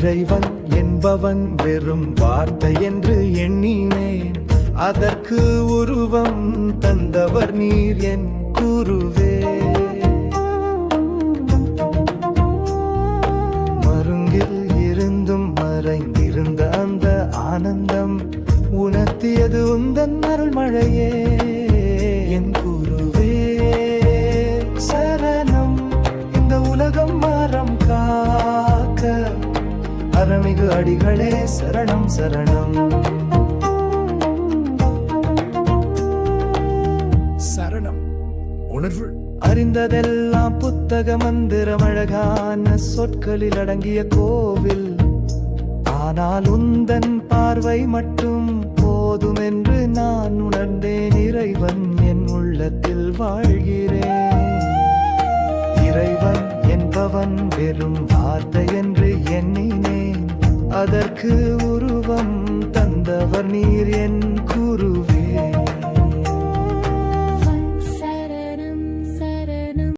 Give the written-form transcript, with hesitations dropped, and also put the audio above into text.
இறைவன் என்பவன் வெறும் வார்த்தை என்று எண்ணினேன். அதற்கு உருவம் தந்தவர் நீர் என் குருவே. மருங்கில் இருந்தும் மறைந்திருந்த அந்த ஆனந்தம் உணர்த்தியது உந்தன் அருள்மழையே. என் குருவே சரணம். இந்த உலகம் மரம் காக்க அருள்மிகு அடிகளே சரணம் சரணம். சரணம் உணர்வு. அறிந்ததெல்லாம் புத்தக மந்திரம், அழகான சொற்களில் அடங்கிய கோவில். ஆனால் உந்தன் பார்வை மட்டும் போதும் என்று நான் உணர்ந்தேன். இறைவன் என் உள்ளத்தில் வாழ்கிறேன். இறைவன் என்பவன் வெறும் வார்த்தை என்று எண்ணினேன். அதற்கு உருவம் தந்தவர் நீர் என்